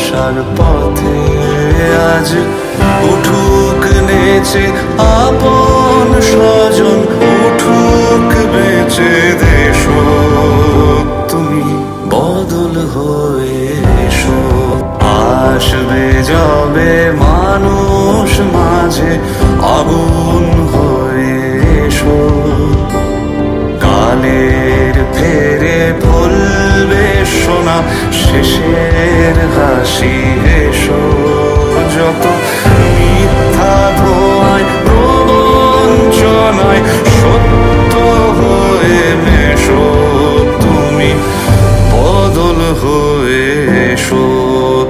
আশার পথে আজ উঠুক নেচে আপন স্বজন, উঠুক বেঁচে দেশ। তুমি বদল হয়ে এসো, আসবে যবে মানুষ মাঝে আগুন হয়ে এসো। কালের ফেরে ফলবে সোনা শেষের হাসি।